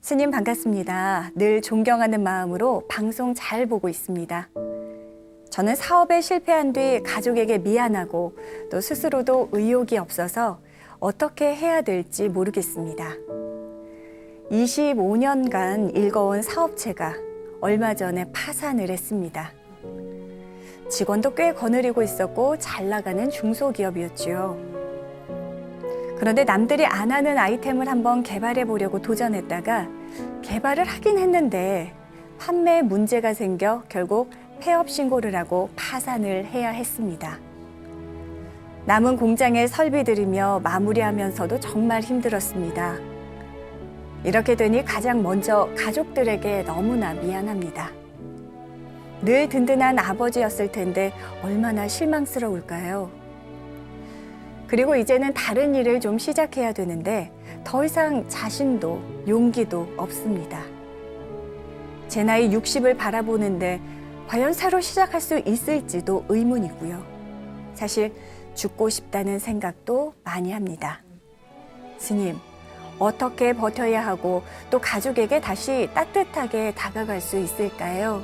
스님 반갑습니다. 늘 존경하는 마음으로 방송 잘 보고 있습니다. 저는 사업에 실패한 뒤 가족에게 미안하고 또 스스로도 의욕이 없어서 어떻게 해야 될지 모르겠습니다. 25년간 일궈온 사업체가 얼마 전에 파산을 했습니다. 직원도 꽤 거느리고 있었고 잘 나가는 중소기업이었지요. 그런데 남들이 안 하는 아이템을 한번 개발해 보려고 도전했다가 개발을 하긴 했는데 판매에 문제가 생겨 결국 폐업 신고를 하고 파산을 해야 했습니다. 남은 공장에 설비 들이며 마무리하면서도 정말 힘들었습니다. 이렇게 되니 가장 먼저 가족들에게 너무나 미안합니다. 늘 든든한 아버지였을 텐데 얼마나 실망스러울까요? 그리고 이제는 다른 일을 좀 시작해야 되는데 더 이상 자신도 용기도 없습니다. 제 나이 60을 바라보는데 과연 새로 시작할 수 있을지도 의문이고요. 사실 죽고 싶다는 생각도 많이 합니다. 스님, 어떻게 버텨야 하고 또 가족에게 다시 따뜻하게 다가갈 수 있을까요?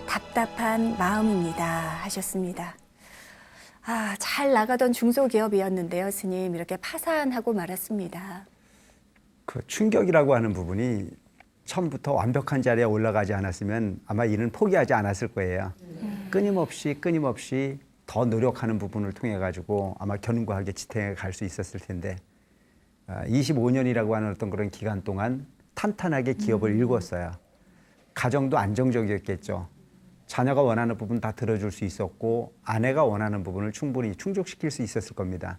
답답한 마음입니다. 하셨습니다. 잘 나가던 중소기업이었는데요, 스님. 이렇게 파산하고 말았습니다. 그 충격이라고 하는 부분이 처음부터 완벽한 자리에 올라가지 않았으면 아마 이는 포기하지 않았을 거예요. 끊임없이 더 노력하는 부분을 통해 가지고 아마 견고하게 지탱해 갈 수 있었을 텐데 25년이라고 하는 어떤 그런 기간 동안 탄탄하게 기업을 일궜어요. 가정도 안정적이었겠죠. 자녀가 원하는 부분 다 들어줄 수 있었고 아내가 원하는 부분을 충분히 충족시킬 수 있었을 겁니다.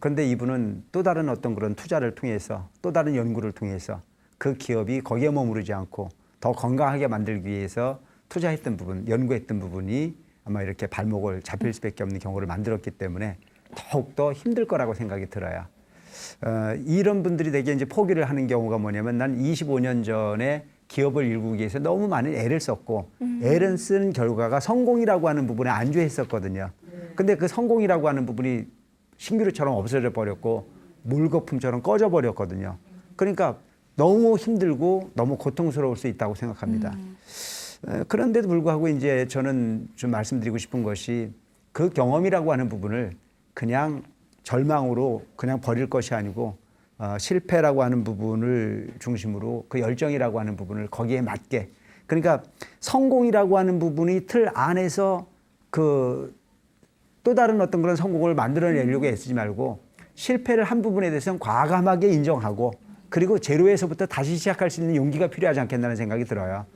그런데 이분은 또 다른 어떤 그런 투자를 통해서 또 다른 연구를 통해서 그 기업이 거기에 머무르지 않고 더 건강하게 만들기 위해서 투자했던 부분, 연구했던 부분이 아마 이렇게 발목을 잡힐 수밖에 없는 경우를 만들었기 때문에 더욱더 힘들 거라고 생각이 들어요. 이런 분들이 되게 이제 포기를 하는 경우가 뭐냐면 난 25년 전에 기업을 일구기 위해서 너무 많은 애를 썼고 애를 쓴 결과가 성공이라고 하는 부분에 안주했었거든요. 근데 그 성공이라고 하는 부분이 신기루처럼 없어져 버렸고 물거품처럼 꺼져 버렸거든요. 그러니까 너무 힘들고 너무 고통스러울 수 있다고 생각합니다. 그런데도 불구하고 이제 저는 좀 말씀드리고 싶은 것이 그 경험이라고 하는 부분을 그냥 절망으로 그냥 버릴 것이 아니고 실패라고 하는 부분을 중심으로 그 열정이라고 하는 부분을 거기에 맞게, 그러니까 성공이라고 하는 부분이 틀 안에서 그 또 다른 어떤 그런 성공을 만들어내려고 애쓰지 말고 실패를 한 부분에 대해서는 과감하게 인정하고 그리고 제로에서부터 다시 시작할 수 있는 용기가 필요하지 않겠다는 생각이 들어요.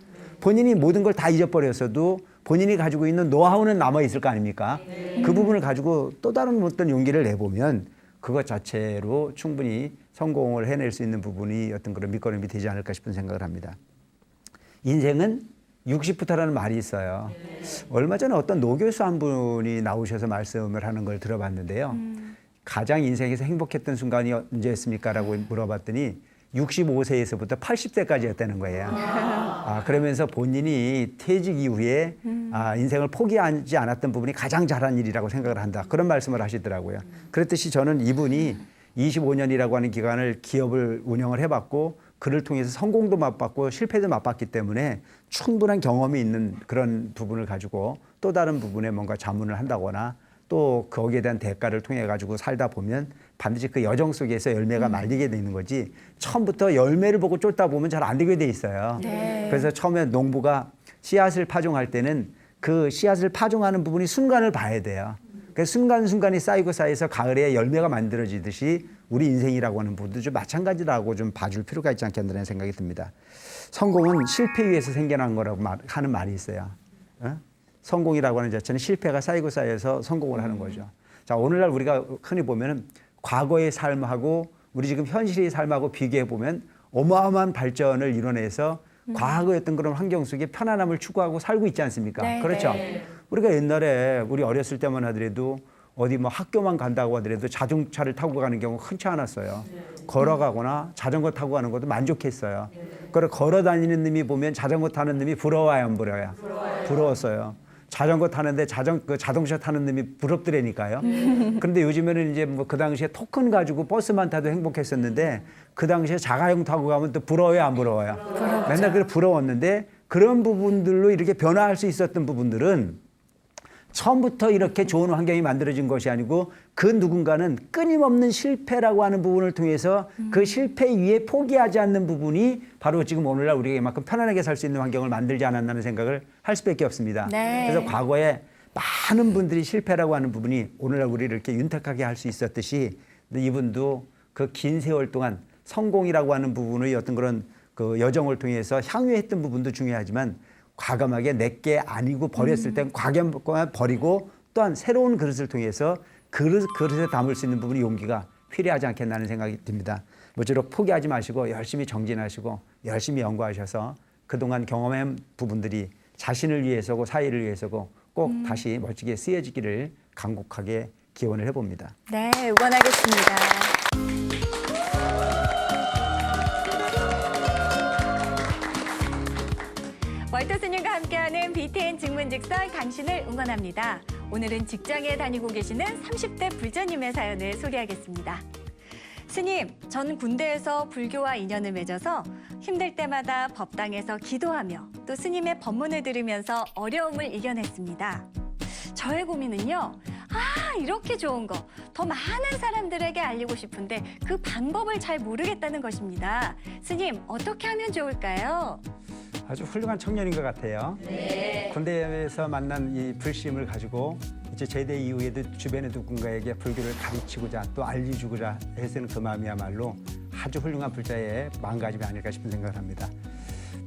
본인이 모든 걸 다 잊어버렸어도 본인이 가지고 있는 노하우는 남아있을 거 아닙니까? 그 부분을 가지고 또 다른 어떤 용기를 내보면 그것 자체로 충분히 성공을 해낼 수 있는 부분이 어떤 그런 밑거름이 되지 않을까 싶은 생각을 합니다. 인생은 60부터라는 말이 있어요. 얼마 전에 어떤 노교수 한 분이 나오셔서 말씀을 하는 걸 들어봤는데요. 가장 인생에서 행복했던 순간이 언제였습니까? 라고 물어봤더니 65세에서부터 80세까지였다는 거예요. 그러면서 본인이 퇴직 이후에 인생을 포기하지 않았던 부분이 가장 잘한 일이라고 생각을 한다. 그런 말씀을 하시더라고요. 그랬듯이 저는 이분이 25년이라고 하는 기간을 기업을 운영을 해봤고 그를 통해서 성공도 맛봤고 실패도 맛봤기 때문에 충분한 경험이 있는 그런 부분을 가지고 또 다른 부분에 뭔가 자문을 한다거나 또 거기에 대한 대가를 통해 가지고 살다 보면 반드시 그 여정 속에서 열매가 말리게 되는 거지 처음부터 열매를 보고 쫓다 보면 잘 안 되게 돼 있어요. 네. 그래서 처음에 농부가 씨앗을 파종할 때는 그 씨앗을 파종하는 부분이 순간을 봐야 돼요. 그래서 순간순간이 쌓이고 쌓여서 가을에 열매가 만들어지듯이 우리 인생이라고 하는 부분도 좀 마찬가지라고 좀 봐줄 필요가 있지 않겠다는 생각이 듭니다. 성공은 실패 위에서 생겨난 거라고 하는 말이 있어요. 성공이라고 하는 자체는 실패가 쌓이고 쌓여서 성공을 하는 거죠. 자, 오늘날 우리가 흔히 보면은 과거의 삶하고 우리 지금 현실의 삶하고 비교해 보면 어마어마한 발전을 이뤄내서 과거의 어떤 그런 환경 속에 편안함을 추구하고 살고 있지 않습니까? 네, 그렇죠. 네. 우리가 옛날에 우리 어렸을 때만 하더라도 어디 뭐 학교만 간다고 하더라도 자동차를 타고 가는 경우 흔치 않았어요. 걸어가거나 자전거 타고 가는 것도 만족했어요. 그리고 걸어 다니는 놈이 보면 자전거 타는 놈이 부러워요, 안 부러워요? 부러웠어요. 자전거 타는데 자동차 타는 놈이 부럽더라니까요. 그런데 요즘에는 이제 뭐 그 당시에 토큰 가지고 버스만 타도 행복했었는데 그 당시에 자가용 타고 가면 또 부러워요, 안 부러워요? 부럽죠. 맨날 그래 부러웠는데 그런 부분들로 이렇게 변화할 수 있었던 부분들은 처음부터 이렇게 좋은 환경이 만들어진 것이 아니고 그 누군가는 끊임없는 실패라고 하는 부분을 통해서 그 실패 위에 포기하지 않는 부분이 바로 지금 오늘날 우리가 이만큼 편안하게 살 수 있는 환경을 만들지 않았나는 생각을 할 수밖에 없습니다. 네. 그래서 과거에 많은 분들이 실패라고 하는 부분이 오늘날 우리를 이렇게 윤택하게 할 수 있었듯이 이분도 그 긴 세월 동안 성공이라고 하는 부분의 어떤 그런 그 여정을 통해서 향유했던 부분도 중요하지만 과감하게 내게 아니고 버렸을 땐 과감하게 버리고 또한 새로운 그릇을 통해서 그릇에 담을 수 있는 부분이 용기가 필요하지 않겠나 하는 생각이 듭니다. 모쪼록 포기하지 마시고 열심히 정진하시고 열심히 연구하셔서 그동안 경험한 부분들이 자신을 위해서고 사회를 위해서고 꼭 다시 멋지게 쓰여지기를 간곡하게 기원을 해봅니다. 네, 응원하겠습니다. 월터 스님과 함께하는 BTN 직문직설 당신을 응원합니다. 오늘은 직장에 다니고 계시는 30대 불자님의 사연을 소개하겠습니다. 스님, 전 군대에서 불교와 인연을 맺어서 힘들 때마다 법당에서 기도하며 또 스님의 법문을 들으면서 어려움을 이겨냈습니다. 저의 고민은요. 이렇게 좋은 거 더 많은 사람들에게 알리고 싶은데 그 방법을 잘 모르겠다는 것입니다. 스님, 어떻게 하면 좋을까요? 아주 훌륭한 청년인 것 같아요. 네. 군대에서 만난 이 불심을 가지고 이제 제대 이후에도 주변의 누군가에게 불교를 가르치고자 또 알려주고자 해서는 그 마음이야말로 아주 훌륭한 불자의 마음가짐이 아닐까 싶은 생각을 합니다.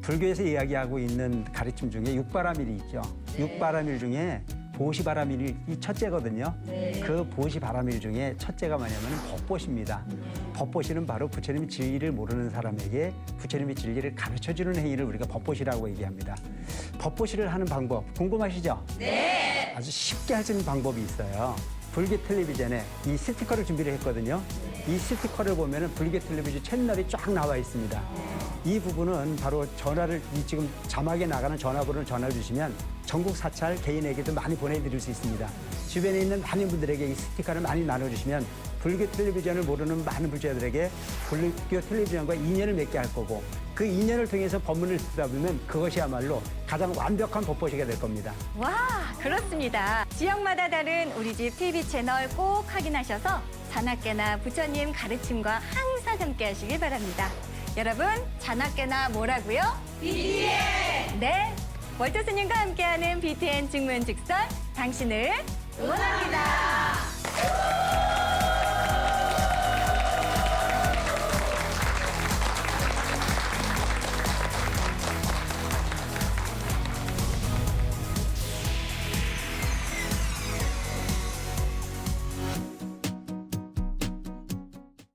불교에서 이야기하고 있는 가르침 중에 육바라밀이 있죠. 육바라밀 중에 보시바라밀이 이 첫째거든요. 그 보시바라밀 중에 첫째가 뭐냐면 법보시입니다. 법보시는 바로 부처님의 진리를 모르는 사람에게 부처님의 진리를 가르쳐주는 행위를 우리가 법보시라고 얘기합니다. 법보시를 하는 방법 궁금하시죠? 네. 아주 쉽게 할 수 있는 방법이 있어요. 불교 텔레비전에 이 스티커를 준비를 했거든요. 이 스티커를 보면은 불교 텔레비전 채널이 쫙 나와 있습니다. 이 부분은 바로 전화를 지금 자막에 나가는 전화번호를 전화 주시면 전국 사찰 개인에게도 많이 보내드릴 수 있습니다. 주변에 있는 많은 분들에게 이 스티커를 많이 나눠주시면 불교 텔레비전을 모르는 많은 불자들에게 불교 텔레비전과 인연을 맺게 할 거고 그 인연을 통해서 법문을 듣다 보면 그것이야말로 가장 완벽한 법보시가 될 겁니다. 와, 그렇습니다. 지역마다 다른 우리 집 TV 채널 꼭 확인하셔서 자나깨나 부처님 가르침과 항상 함께 하시길 바랍니다. 여러분, 자나깨나 뭐라고요? BTN! 네, 월터 스님과 함께하는 BTN 직문직설 당신을 응원합니다.